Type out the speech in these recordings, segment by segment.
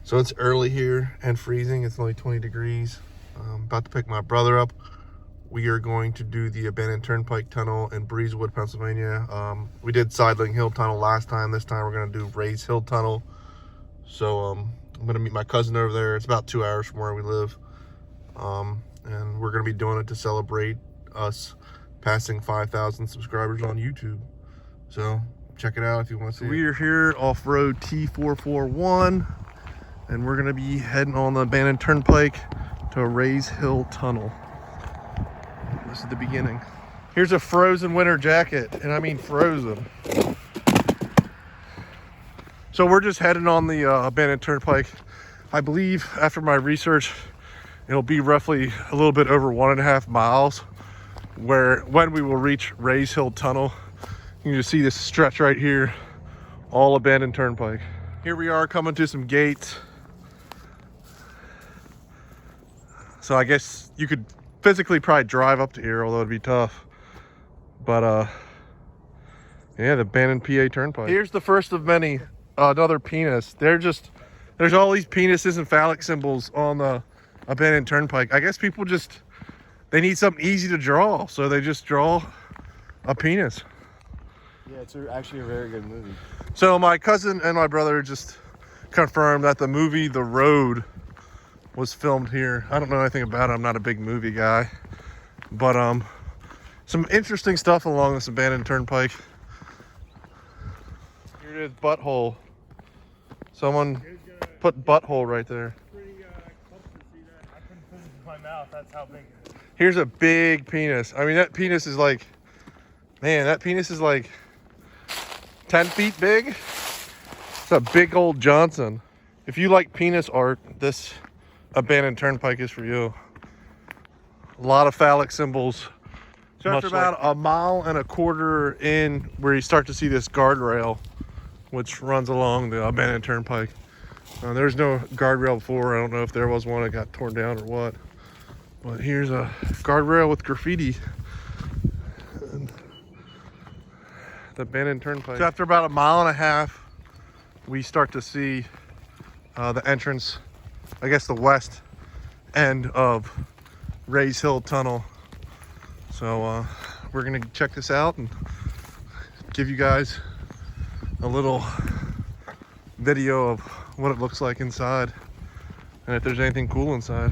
So it's early here and freezing. It's only 20 degrees. About to pick my brother up. We are going to do the abandoned Turnpike tunnel in Breezewood, Pennsylvania. We did Sidling Hill Tunnel last time. This time we're going to do Rays Hill Tunnel. So I'm going to meet my cousin over there. It's about 2 hours from where we live. And we're going to be doing it to celebrate us passing 5,000 subscribers on YouTube. So check it out if you want to see it. We are here off-road T441. And we're gonna be heading on the abandoned Turnpike to Rays Hill Tunnel. This is the beginning. Here's a frozen winter jacket, and I mean frozen. So we're just heading on the abandoned Turnpike. I believe after my research, it'll be roughly a little bit over 1.5 miles when we will reach Rays Hill Tunnel. You can just see this stretch right here, all abandoned Turnpike. Here we are coming to some gates. So I guess you could physically probably drive up to here, although it'd be tough. But yeah, the abandoned PA Turnpike. Here's the first of many, another penis. There's all these penises and phallic symbols on the abandoned Turnpike. I guess people they need something easy to draw, so they just draw a penis. Yeah, it's actually a very good movie. So my cousin and my brother just confirmed that the movie The Road was filmed here. I don't know anything about it. I'm not a big movie guy, but some interesting stuff along this abandoned Turnpike. Here it is, butthole. Someone put butthole right there. Pretty close to see that. I couldn't put it in my mouth. That's how big it is. Here's a big penis. I mean, that penis is like, man, that penis is like 10 feet big. It's a big old Johnson. If you like penis art, this abandoned Turnpike is for you. A lot of phallic symbols. So after about 1.25 miles in, where you start to see this guardrail, which runs along the abandoned Turnpike. There's no guardrail before. I don't know if there was one. It got torn down or what. But here's a guardrail with graffiti. And the abandoned Turnpike. So after about 1.5 miles, we start to see the entrance, I guess the west end of Rays Hill Tunnel. So we're gonna check this out and give you guys a little video of what it looks like inside and if there's anything cool inside.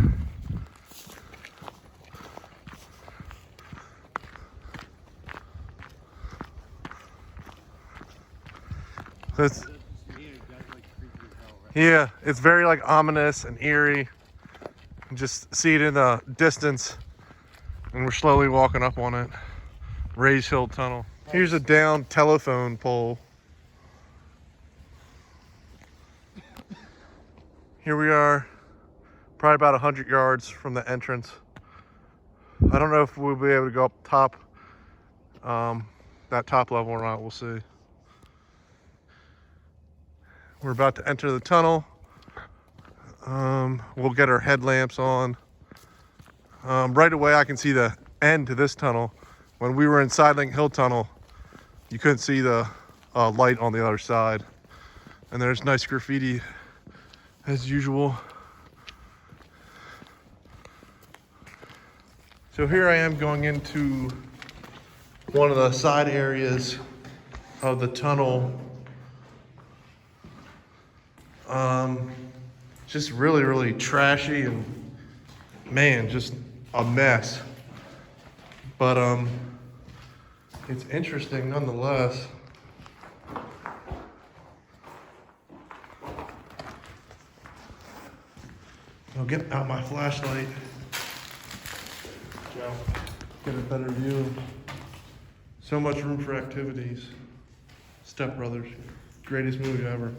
So yeah, it's very like ominous and eerie. You can just see it in the distance, and we're slowly walking up on it. Rays Hill Tunnel. Here's a down telephone pole. Here we are, probably about 100 yards from the entrance. I don't know if we'll be able to go up top, that top level or not, we'll see. We're about to enter the tunnel. We'll get our headlamps on. Right away I can see the end to this tunnel. When we were in Sidling Hill Tunnel, you couldn't see the light on the other side. And there's nice graffiti as usual. So here I am going into one of the side areas of the tunnel. Just really, really trashy and man, just a mess. But it's interesting nonetheless. I'll get out my flashlight. Get a better view. So much room for activities. Step Brothers, greatest movie ever.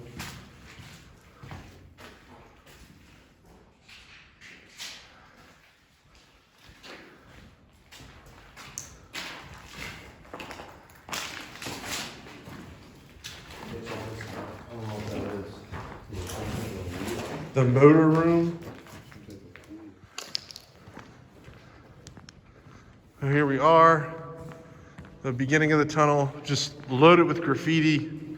The motor room. And here we are, the beginning of the tunnel, just loaded with graffiti.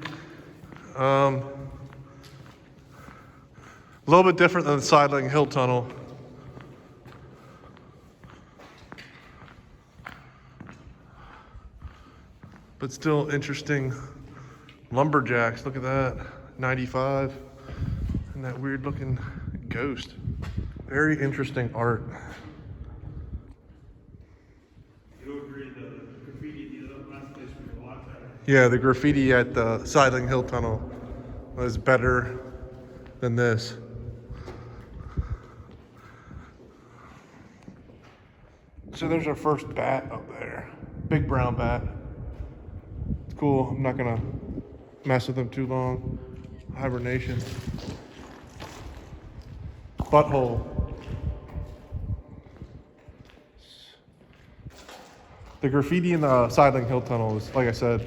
A little bit different than the Sidling Hill Tunnel. But still interesting. Lumberjacks, look at that. 95. And that weird looking ghost. Very interesting art. You agree the graffiti at the last place we watched that? Yeah, the graffiti at the Sidling Hill Tunnel was better than this. So there's our first bat up there. Big brown bat. It's cool. I'm not gonna mess with them too long. Hibernation. Butthole. The graffiti in the Sidling Hill Tunnel is, like I said,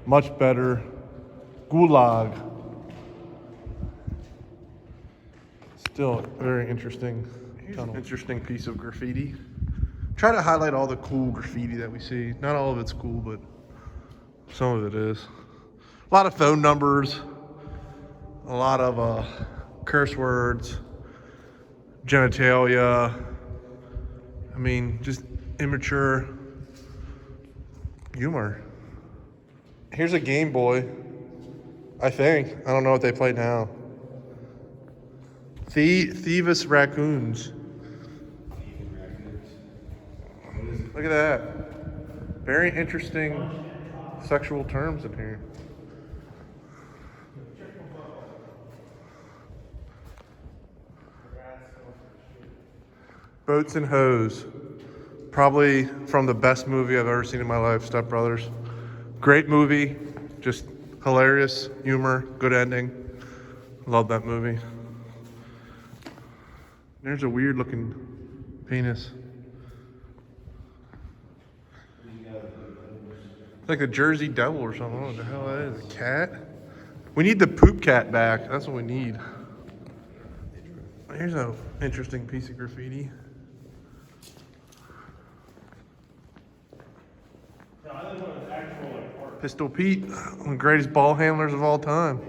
much better. Gulag. Still very interesting. Here's an interesting piece of graffiti. Try to highlight all the cool graffiti that we see. Not all of it's cool, but some of it is. A lot of phone numbers. A lot of curse words. Genitalia. I mean, just immature humor. Here's a Game Boy, I think. I don't know what they play now. Thievis Raccoons. Look at that. Very interesting sexual terms in here. Boats and Hose. Probably from the best movie I've ever seen in my life, Step Brothers. Great movie, just hilarious, humor, good ending. Love that movie. There's a weird looking penis. It's like a Jersey Devil or something. I don't know what the hell that is. A cat? We need the poop cat back. That's what we need. Here's an interesting piece of graffiti. Pistol Pete, one of the greatest ball handlers of all time.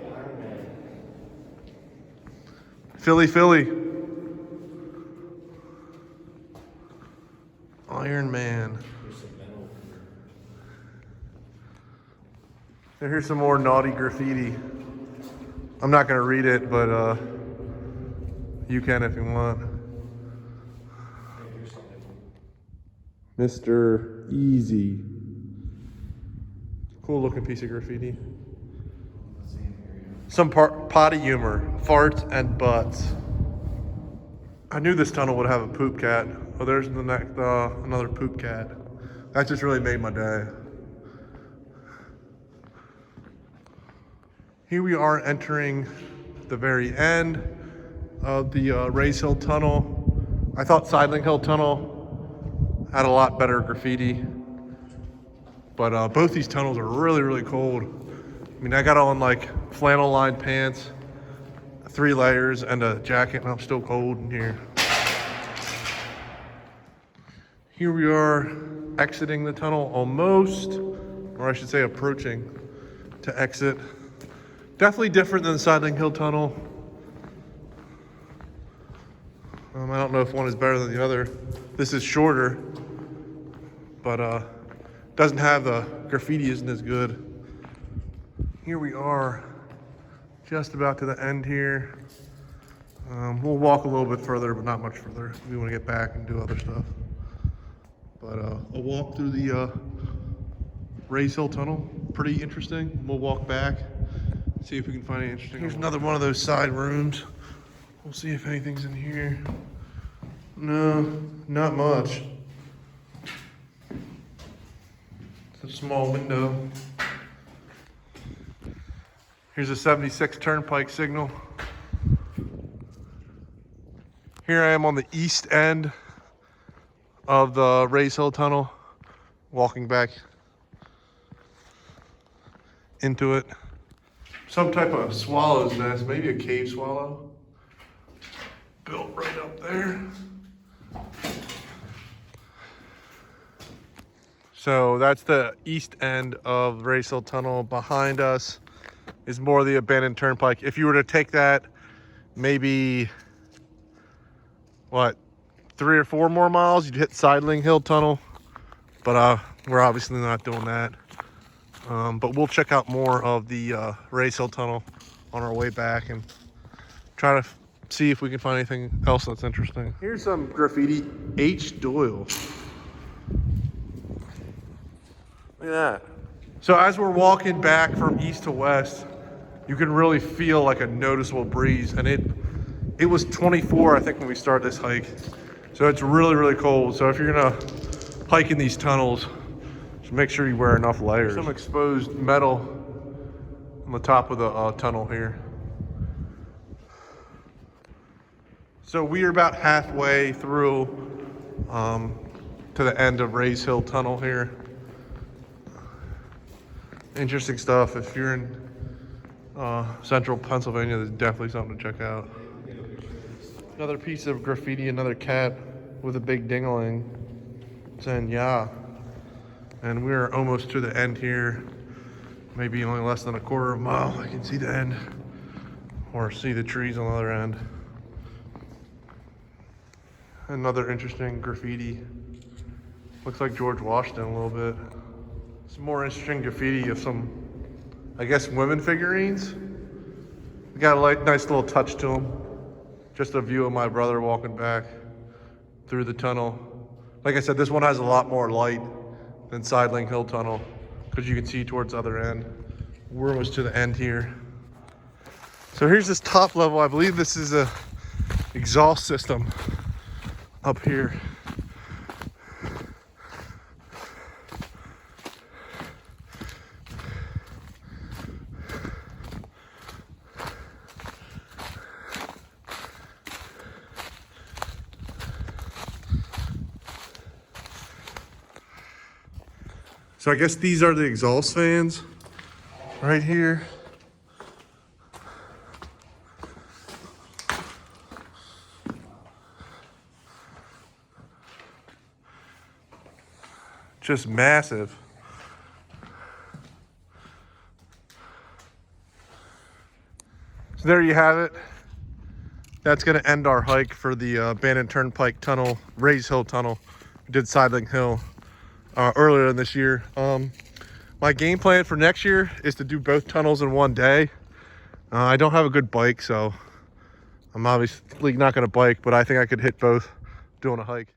Philly. Iron Man. Now here's some more naughty graffiti. I'm not going to read it, but you can if you want. Mr. Easy. Cool looking piece of graffiti. Some potty humor, farts and butts. I knew this tunnel would have a poop cat. Oh, there's the next, another poop cat. That just really made my day. Here we are entering the very end of the Rays Hill Tunnel. I thought Sidling Hill Tunnel had a lot better graffiti. But both these tunnels are really cold. I mean, I got on like flannel lined pants, 3 layers, and a jacket, and I'm still cold in here. Here we are exiting the tunnel almost, or I should say approaching to exit. Definitely different than the Sidling Hill Tunnel. I don't know if one is better than the other. This is shorter, but doesn't have the graffiti, isn't as good. Here we are, just about to the end here. We'll walk a little bit further, but not much further. We want to get back and do other stuff. But a walk through the Rays Hill Tunnel, pretty interesting. We'll walk back, see if we can find anything interesting. Here's another one of those side rooms. We'll see if anything's in here. No, not much. It's a small window. Here's a 76 Turnpike signal. Here I am on the east end of the Rays Hill Tunnel, walking back into it. Some type of swallow's nest, maybe a cave swallow, built right up there. So that's the east end of Rays Hill Tunnel. Behind us is more of the abandoned Turnpike. If you were to take that maybe, what, 3 or 4 more miles, you'd hit Sidling Hill Tunnel. But we're obviously not doing that. But we'll check out more of the Race Hill Tunnel on our way back and try to see if we can find anything else that's interesting. Here's some graffiti. H. Doyle. Look at that. So as we're walking back from east to west, you can really feel like a noticeable breeze. And it was 24, I think, when we started this hike. So it's really, really cold. So if you're gonna hike in these tunnels, just make sure you wear enough layers. Some exposed metal on the top of the tunnel here. So we are about halfway through to the end of Race Hill Tunnel here. Interesting stuff. If you're in central Pennsylvania, there's definitely something to check out. Another piece of graffiti, another cat with a big dingling saying yeah. And we're almost to the end here. Maybe only less than a quarter of a mile. I can see the end or see the trees on the other end. Another interesting graffiti. Looks like George Washington a little bit. Some more interesting graffiti of some, I guess, women figurines. We got a nice little touch to them. Just a view of my brother walking back through the tunnel. Like I said, this one has a lot more light than Sidling Hill Tunnel because you can see towards the other end. We're almost to the end here. So here's this top level. I believe this is a exhaust system up here. So I guess these are the exhaust fans right here. Just massive. So there you have it. That's going to end our hike for the abandoned Turnpike Tunnel, Race Hill Tunnel. We did Sidling Hill earlier in this year. My game plan for next year is to do both tunnels in one day. I don't have a good bike, so I'm obviously not going to bike, but I think I could hit both doing a hike.